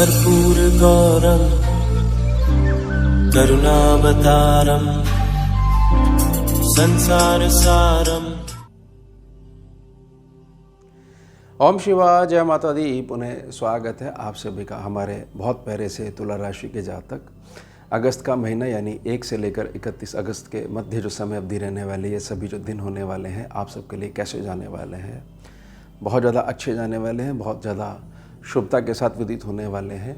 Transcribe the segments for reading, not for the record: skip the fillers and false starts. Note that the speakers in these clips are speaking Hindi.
कर्पूर गौरम करुणावतारम संसार सारम। ओम शिवाय, जय माता दी। पुनः स्वागत है आप सभी का हमारे बहुत प्यारे से तुला राशि के जातक। अगस्त का महीना यानी 1 से लेकर 31 अगस्त के मध्य जो समय अवधि रहने वाली है, सभी जो दिन होने वाले हैं आप सबके लिए कैसे जाने वाले हैं? बहुत ज़्यादा अच्छे जाने वाले हैं, बहुत ज़्यादा शुभता के साथ व्यतीत होने वाले हैं।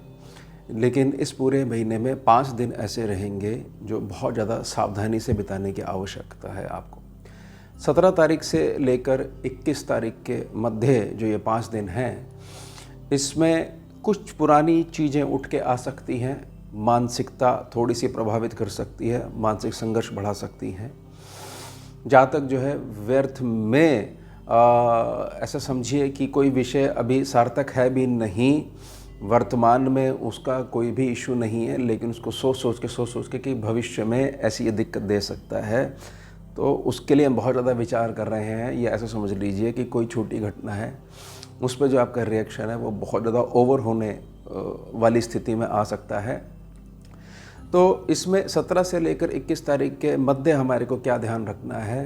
लेकिन इस पूरे महीने में 5 दिन ऐसे रहेंगे जो बहुत ज़्यादा सावधानी से बिताने की आवश्यकता है आपको। 17 तारीख से लेकर 21 तारीख के मध्य जो ये 5 दिन हैं, इसमें कुछ पुरानी चीज़ें उठ के आ सकती हैं, मानसिकता थोड़ी सी प्रभावित कर सकती है, मानसिक संघर्ष बढ़ा सकती हैं। जातक जो है व्यर्थ में ऐसा समझिए कि कोई विषय अभी सार्थक है भी नहीं, वर्तमान में उसका कोई भी इशू नहीं है, लेकिन उसको सोच के कि भविष्य में ऐसी ये दिक्कत दे सकता है, तो उसके लिए हम बहुत ज़्यादा विचार कर रहे हैं। ये ऐसे समझ लीजिए कि कोई छोटी घटना है, उस पर जो आपका रिएक्शन है वो बहुत ज़्यादा ओवर होने वाली स्थिति में आ सकता है। तो इसमें 17 से लेकर 21 तारीख के मध्य हमारे को क्या ध्यान रखना है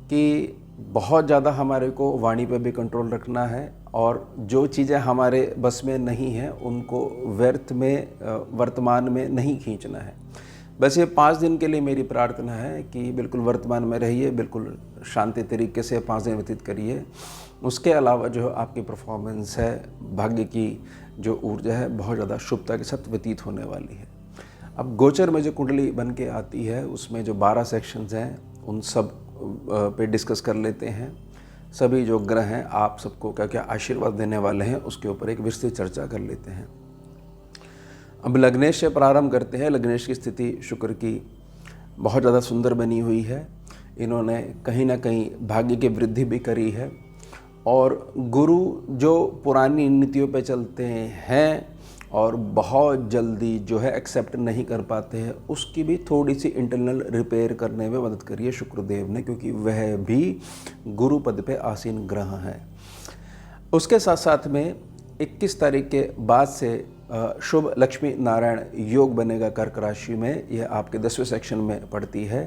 कि बहुत ज़्यादा हमारे को वाणी पे भी कंट्रोल रखना है, और जो चीज़ें हमारे बस में नहीं हैं उनको व्यर्थ में वर्तमान में नहीं खींचना है। बस ये 5 दिन के लिए मेरी प्रार्थना है कि बिल्कुल वर्तमान में रहिए, बिल्कुल शांति तरीके से 5 दिन व्यतीत करिए। उसके अलावा जो आपकी परफॉर्मेंस है, भाग्य की जो ऊर्जा है, बहुत ज़्यादा शुभता के साथ व्यतीत होने वाली है। अब गोचर में जो कुंडली बन के आती है उसमें जो 12 सेक्शंस हैं उन सब पे डिस्कस कर लेते हैं। सभी जो ग्रह हैं आप सबको क्या क्या आशीर्वाद देने वाले हैं उसके ऊपर एक विस्तृत चर्चा कर लेते हैं। अब लग्नेश से प्रारंभ करते हैं। लग्नेश की स्थिति शुक्र की बहुत ज़्यादा सुंदर बनी हुई है। इन्होंने कहीं ना कहीं भाग्य की वृद्धि भी करी है, और गुरु जो पुरानी नीतियों पे चलते हैं और बहुत जल्दी जो है एक्सेप्ट नहीं कर पाते हैं, उसकी भी थोड़ी सी इंटरनल रिपेयर करने में मदद करी है शुक्रदेव ने, क्योंकि वह भी गुरु पद पे आसीन ग्रह हैं। उसके साथ साथ में 21 तारीख के बाद से शुभ लक्ष्मी नारायण योग बनेगा कर्क राशि में। यह आपके 10वें सेक्शन में पड़ती है।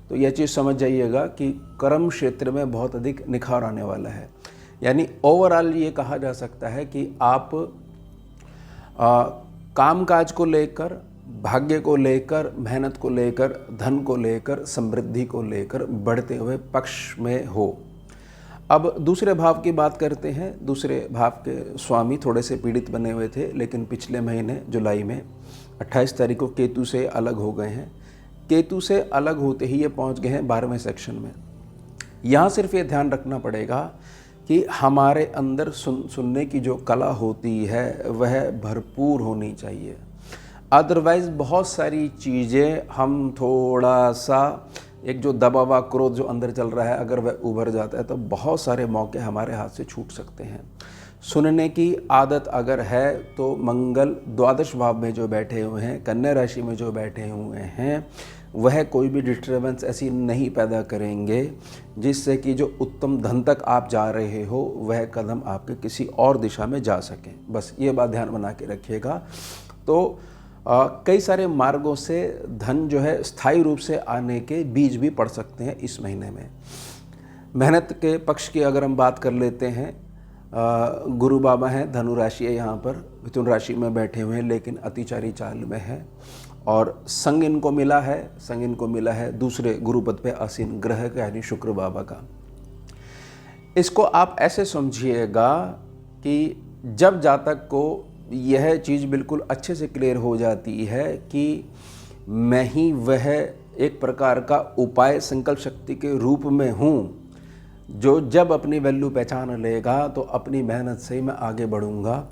तो यह चीज़ समझ जाइएगा कि कर्म क्षेत्र में बहुत अधिक निखार आने वाला है। यानी ओवरऑल ये कहा जा सकता है कि आप कामकाज को लेकर, भाग्य को लेकर, मेहनत को लेकर, धन को लेकर, समृद्धि को लेकर बढ़ते हुए पक्ष में हो। अब दूसरे भाव की बात करते हैं। दूसरे भाव के स्वामी थोड़े से पीड़ित बने हुए थे, लेकिन पिछले महीने जुलाई में 28 तारीख को केतु से अलग हो गए हैं। केतु से अलग होते ही ये पहुंच गए हैं 12वें सेक्शन में। यहाँ सिर्फ ये ध्यान रखना पड़ेगा कि हमारे अंदर सुनने की जो कला होती है वह भरपूर होनी चाहिए। अदरवाइज़ बहुत सारी चीज़ें हम थोड़ा सा एक जो दबा हुआ क्रोध जो अंदर चल रहा है, अगर वह उभर जाता है तो बहुत सारे मौके हमारे हाथ से छूट सकते हैं। सुनने की आदत अगर है तो मंगल द्वादश भाव में जो बैठे हुए हैं, कन्या राशि में जो बैठे हुए हैं, वह कोई भी डिस्टर्बेंस ऐसी नहीं पैदा करेंगे जिससे कि जो उत्तम धन तक आप जा रहे हो वह कदम आपके किसी और दिशा में जा सके। बस ये बात ध्यान बना के रखिएगा। तो कई सारे मार्गों से धन जो है स्थायी रूप से आने के बीज भी पड़ सकते हैं इस महीने में। मेहनत के पक्ष की अगर हम बात कर लेते हैं, गुरु बाबा हैं, धनु राशि है, यहाँ पर मिथुन राशि में बैठे हुए हैं, लेकिन अतिचारी चाल में है, और संग इनको मिला है दूसरे गुरु पद पे आसीन ग्रह का, यानी शुक्र बाबा का। इसको आप ऐसे समझिएगा कि जब जातक को यह चीज़ बिल्कुल अच्छे से क्लियर हो जाती है कि मैं ही वह एक प्रकार का उपाय संकल्प शक्ति के रूप में हूँ, जो जब अपनी वैल्यू पहचान लेगा तो अपनी मेहनत से ही मैं आगे बढ़ूँगा।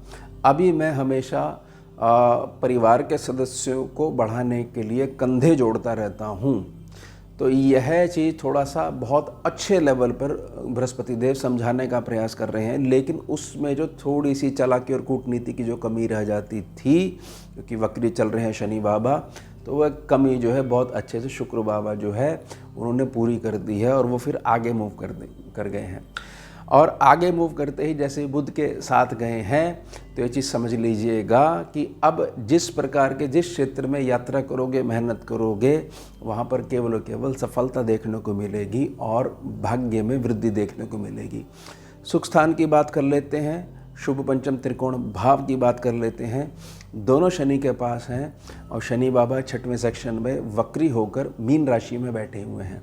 अभी मैं हमेशा परिवार के सदस्यों को बढ़ाने के लिए कंधे जोड़ता रहता हूँ। तो यह चीज़ थोड़ा सा बहुत अच्छे लेवल पर बृहस्पति देव समझाने का प्रयास कर रहे हैं, लेकिन उसमें जो थोड़ी सी चालाकी और कूटनीति की जो कमी रह जाती थी, क्योंकि वक्री चल रहे हैं शनि बाबा, तो वह कमी जो है बहुत अच्छे से शुक्र बाबा जो है उन्होंने पूरी कर दी है, और वो फिर आगे मूव कर गए हैं। और आगे मूव करते ही जैसे बुध के साथ गए हैं तो ये चीज़ समझ लीजिएगा कि अब जिस प्रकार के जिस क्षेत्र में यात्रा करोगे, मेहनत करोगे, वहाँ पर केवल और केवल सफलता देखने को मिलेगी और भाग्य में वृद्धि देखने को मिलेगी। सुख स्थान की बात कर लेते हैं, शुभ पंचम त्रिकोण भाव की बात कर लेते हैं। दोनों शनि के पास हैं और शनि बाबा 6वें सेक्शन में वक्री होकर मीन राशि में बैठे हुए हैं।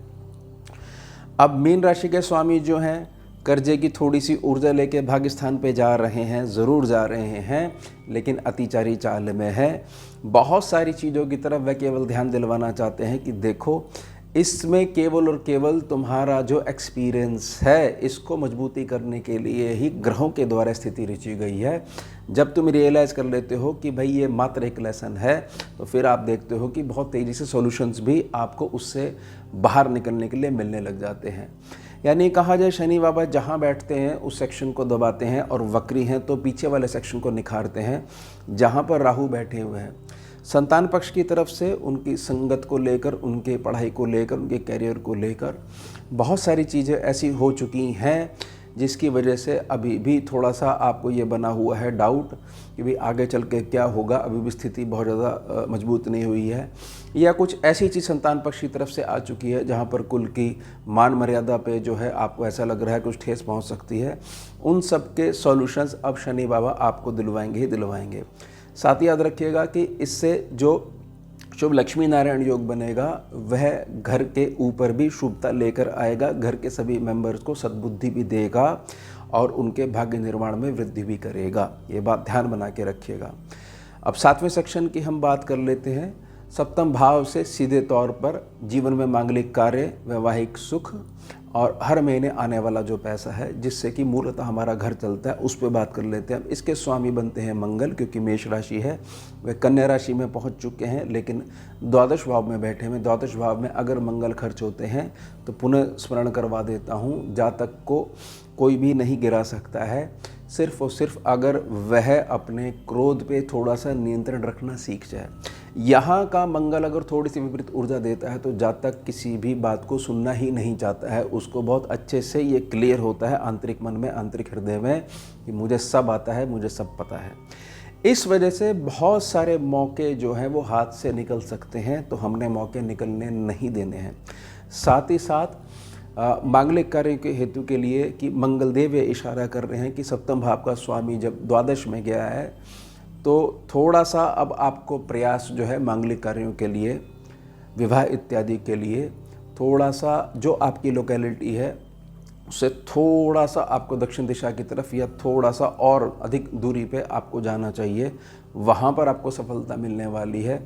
अब मीन राशि के स्वामी जो हैं कर्जे की थोड़ी सी ऊर्जा लेके भाग्य स्थान पे जा रहे हैं, ज़रूर जा रहे हैं, लेकिन अतिचारी चाल में है। बहुत सारी चीज़ों की तरफ वह केवल ध्यान दिलवाना चाहते हैं कि देखो इसमें केवल और केवल तुम्हारा जो एक्सपीरियंस है इसको मजबूती करने के लिए ही ग्रहों के द्वारा स्थिति रची गई है। जब तुम रियलाइज़ कर लेते हो कि भाई ये मात्र एक लेसन है, तो फिर आप देखते हो कि बहुत तेज़ी से सॉल्यूशंस भी आपको उससे बाहर निकलने के लिए मिलने लग जाते हैं। यानी कहा जाए शनि बाबा जहाँ बैठते हैं उस सेक्शन को दबाते हैं और वक्री हैं तो पीछे वाले सेक्शन को निखारते हैं जहाँ पर राहु बैठे हुए हैं। संतान पक्ष की तरफ से उनकी संगत को लेकर, उनके पढ़ाई को लेकर, उनके कैरियर को लेकर बहुत सारी चीज़ें ऐसी हो चुकी हैं जिसकी वजह से अभी भी थोड़ा सा आपको ये बना हुआ है डाउट कि भाई आगे चल के क्या होगा। अभी भी स्थिति बहुत ज़्यादा मजबूत नहीं हुई है, या कुछ ऐसी चीज़ संतान पक्ष की तरफ से आ चुकी है जहाँ पर कुल की मान मर्यादा पे जो है आपको ऐसा लग रहा है कुछ ठेस पहुँच सकती है। उन सब के सॉल्यूशंस अब शनि बाबा आपको दिलवाएंगे ही दिलवाएंगे। साथ ही याद रखिएगा कि इससे जो शुभ लक्ष्मी नारायण योग बनेगा वह घर के ऊपर भी शुभता लेकर आएगा, घर के सभी मेंबर्स को सद्बुद्धि भी देगा और उनके भाग्य निर्माण में वृद्धि भी करेगा। ये बात ध्यान बना के रखिएगा। अब 7वें सेक्शन की हम बात कर लेते हैं। सप्तम भाव से सीधे तौर पर जीवन में मांगलिक कार्य, वैवाहिक सुख और हर महीने आने वाला जो पैसा है जिससे कि मूलतः हमारा घर चलता है, उस पर बात कर लेते हैं। इसके स्वामी बनते हैं मंगल, क्योंकि मेष राशि है, वे कन्या राशि में पहुंच चुके हैं लेकिन द्वादश भाव में बैठे हुए। द्वादश भाव में अगर मंगल खर्च होते हैं तो पुनः स्मरण करवा देता हूँ, जातक को कोई भी नहीं गिरा सकता है, सिर्फ और सिर्फ अगर वह अपने क्रोध पे थोड़ा सा नियंत्रण रखना सीख जाए। यहाँ का मंगल अगर थोड़ी सी विपरीत ऊर्जा देता है तो जातक किसी भी बात को सुनना ही नहीं चाहता है। उसको बहुत अच्छे से ये क्लियर होता है आंतरिक मन में, आंतरिक हृदय में कि मुझे सब आता है, मुझे सब पता है। इस वजह से बहुत सारे मौके जो हैं वो हाथ से निकल सकते हैं, तो हमने मौके निकलने नहीं देने हैं। साथ ही साथ मांगलिक कार्य के हेतु के लिए कि मंगलदेव ये इशारा कर रहे हैं कि सप्तम भाव का स्वामी जब द्वादश में गया है तो थोड़ा सा अब आपको प्रयास जो है मांगलिक कार्यों के लिए, विवाह इत्यादि के लिए थोड़ा सा जो आपकी लोकेलिटी है उससे थोड़ा सा आपको दक्षिण दिशा की तरफ या थोड़ा सा और अधिक दूरी पे आपको जाना चाहिए। वहाँ पर आपको सफलता मिलने वाली है।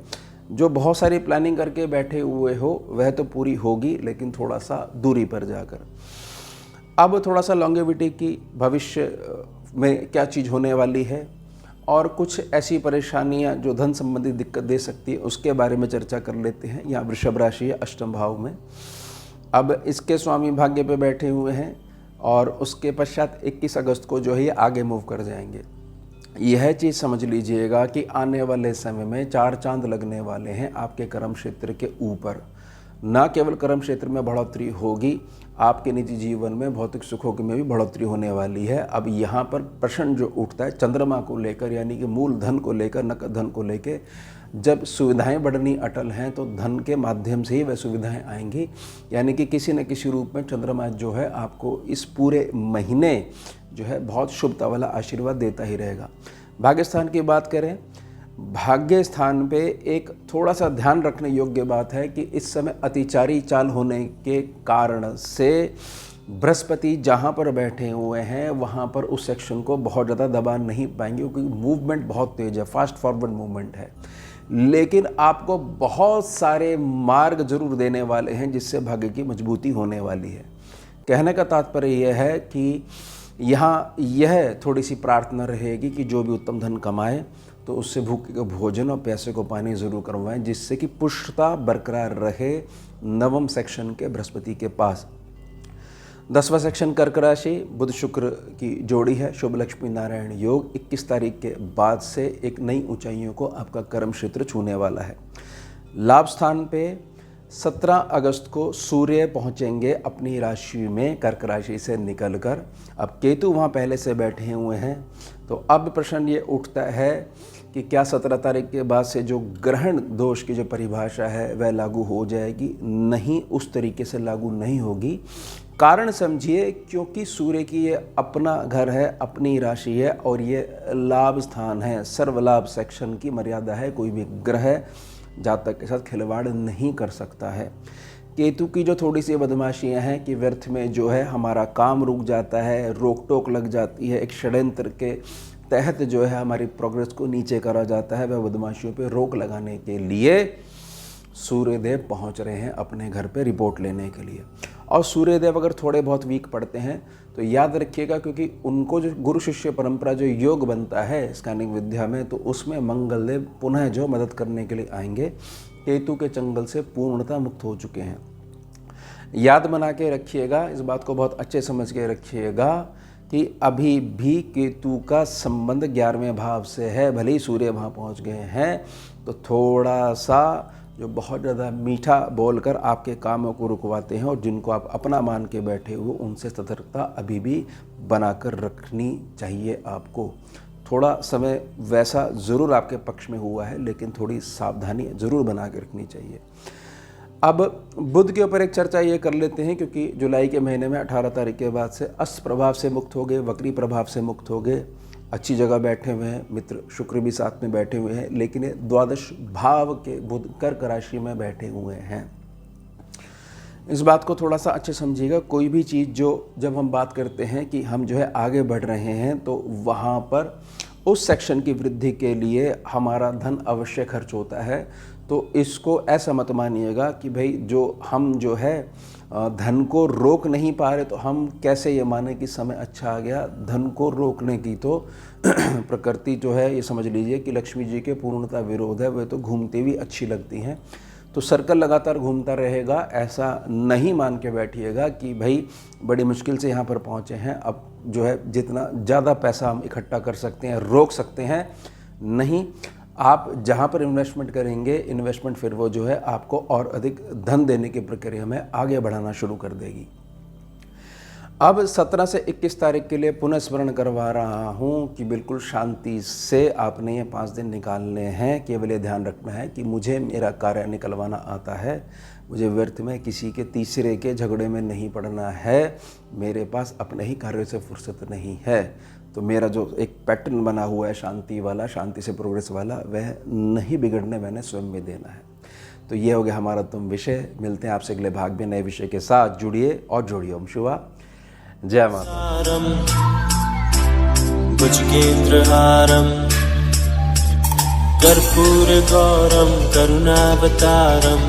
जो बहुत सारी प्लानिंग करके बैठे हुए हो वह तो पूरी होगी, लेकिन थोड़ा सा दूरी पर जाकर। अब थोड़ा सा लॉन्गेविटी की भविष्य में क्या चीज़ होने वाली है और कुछ ऐसी परेशानियां जो धन संबंधी दिक्कत दे सकती है उसके बारे में चर्चा कर लेते हैं। यहाँ वृषभ राशि है अष्टम भाव में। अब इसके स्वामी भाग्य पे बैठे हुए हैं और उसके पश्चात 21 अगस्त को जो है ये आगे मूव कर जाएंगे। यह चीज़ समझ लीजिएगा कि आने वाले समय में 4 चांद लगने वाले हैं आपके कर्म क्षेत्र के ऊपर। न केवल कर्म क्षेत्र में बढ़ोतरी होगी, आपके निजी जीवन में भौतिक सुखों में भी बढ़ोतरी होने वाली है। अब यहाँ पर प्रश्न जो उठता है चंद्रमा को लेकर, यानी कि मूल धन को लेकर, नकद धन को लेकर, जब सुविधाएं बढ़नी अटल हैं तो धन के माध्यम से ही वह सुविधाएं आएंगी। यानी कि किसी न किसी रूप में चंद्रमा जो है आपको इस पूरे महीने जो है बहुत शुभता वाला आशीर्वाद देता ही रहेगा। भाग्य स्थान की बात करें, भाग्य स्थान पे एक थोड़ा सा ध्यान रखने योग्य बात है कि इस समय अतिचारी चाल होने के कारण से बृहस्पति जहाँ पर बैठे हुए हैं वहाँ पर उस सेक्शन को बहुत ज़्यादा दबा नहीं पाएंगे, क्योंकि मूवमेंट बहुत तेज है, फास्ट फॉरवर्ड मूवमेंट है। लेकिन आपको बहुत सारे मार्ग जरूर देने वाले हैं जिससे भाग्य की मजबूती होने वाली है। कहने का तात्पर्य यह है कि यहाँ यह थोड़ी सी प्रार्थना रहेगी कि जो भी उत्तम धन कमाए तो उससे भूखे को भोजन और प्यासे को पानी जरूर करवाएं, जिससे कि पुष्टता बरकरार रहे। नवम सेक्शन के बृहस्पति के पास 10वां सेक्शन कर्क राशि, बुध शुक्र की जोड़ी है, शुभ लक्ष्मी नारायण योग। 21 तारीख के बाद से एक नई ऊंचाइयों को आपका कर्म क्षेत्र छूने वाला है। लाभ स्थान पे 17 अगस्त को सूर्य पहुंचेंगे अपनी राशि में कर्क राशि से निकलकर। अब केतु वहां पहले से बैठे हुए हैं, तो अब प्रश्न ये उठता है कि क्या 17 तारीख के बाद से जो ग्रहण दोष की जो परिभाषा है वह लागू हो जाएगी? नहीं, उस तरीके से लागू नहीं होगी। कारण समझिए, क्योंकि सूर्य की ये अपना घर है, अपनी राशि है और ये लाभ स्थान है, सर्वलाभ सेक्शन की मर्यादा है। कोई भी ग्रह जातक के साथ खिलवाड़ नहीं कर सकता है। केतु की जो थोड़ी सी बदमाशियां हैं कि व्यर्थ में जो है हमारा काम रुक जाता है, रोक टोक लग जाती है, एक षड्यंत्र के तहत जो है हमारी प्रोग्रेस को नीचे करा जाता है। वह बदमाशियों पे रोक लगाने के लिए सूर्यदेव पहुंच रहे हैं अपने घर पे रिपोर्ट लेने के लिए। और सूर्यदेव अगर थोड़े बहुत वीक पड़ते हैं तो याद रखिएगा, क्योंकि उनको जो गुरु शिष्य परंपरा जो योग बनता है स्कैनिंग विद्या में, तो उसमें मंगलदेव पुनः जो मदद करने के लिए आएंगे। केतु के चंगल से पूर्णतः मुक्त हो चुके हैं। याद बना के रखिएगा, इस बात को बहुत अच्छे समझ के रखिएगा कि अभी भी केतु का संबंध 11वें भाव से है। भले ही सूर्य वहाँ पहुँच गए हैं तो थोड़ा सा जो बहुत ज़्यादा मीठा बोलकर आपके कामों को रुकवाते हैं और जिनको आप अपना मान के बैठे हो, उनसे सतर्कता अभी भी बनाकर रखनी चाहिए आपको। थोड़ा समय वैसा ज़रूर आपके पक्ष में हुआ है, लेकिन थोड़ी सावधानी ज़रूर बना के रखनी चाहिए। अब बुध के ऊपर एक चर्चा ये कर लेते हैं, क्योंकि जुलाई के महीने में 18 तारीख के बाद से अस्त प्रभाव से मुक्त हो गए, वक्री प्रभाव से मुक्त हो गए, अच्छी जगह बैठे हुए हैं। मित्र शुक्र भी साथ में बैठे हुए हैं, लेकिन ये द्वादश भाव के बुध कर्क राशि में बैठे हुए हैं। इस बात को थोड़ा सा अच्छे समझिएगा। कोई भी चीज़ जो जब हम बात करते हैं कि हम जो है आगे बढ़ रहे हैं, तो वहाँ पर उस सेक्शन की वृद्धि के लिए हमारा धन अवश्य खर्च होता है। तो इसको ऐसा मत मानिएगा कि भाई जो हम जो है धन को रोक नहीं पा रहे, तो हम कैसे ये माने कि समय अच्छा आ गया। धन को रोकने की तो प्रकृति जो है, ये समझ लीजिए कि लक्ष्मी जी के पूर्णता विरोध है। वे तो घूमती हुई अच्छी लगती हैं, तो सर्कल लगातार घूमता रहेगा। ऐसा नहीं मान के बैठिएगा कि भाई बड़ी मुश्किल से यहाँ पर पहुँचे हैं, अब जो है जितना ज़्यादा पैसा हम इकट्ठा कर सकते हैं, रोक सकते हैं। नहीं, आप जहाँ पर इन्वेस्टमेंट करेंगे, इन्वेस्टमेंट फिर वो जो है आपको और अधिक धन देने की प्रक्रिया में आगे बढ़ाना शुरू कर देगी। अब 17 से 21 तारीख के लिए पुनः स्मरण करवा रहा हूँ कि बिल्कुल शांति से आपने ये 5 दिन निकालने हैं। केवल ये ध्यान रखना है कि मुझे मेरा कार्य निकलवाना आता है, मुझे व्यर्थ में किसी के तीसरे के झगड़े में नहीं पड़ना है, मेरे पास अपने ही कार्य से फुर्सत नहीं है। तो मेरा जो एक पैटर्न बना हुआ है शांति वाला, शांति से प्रोग्रेस वाला, वह नहीं बिगड़ने मैंने स्वयं में देना है। तो ये हो गया हमारा तुम विषय। मिलते हैं आपसे अगले भाग में नए विषय के साथ। जुड़िए और जोड़िए। ओम शिवा, जय माता। भुजगेन्द्रहारं कर्पूरगौरं करुणावतारं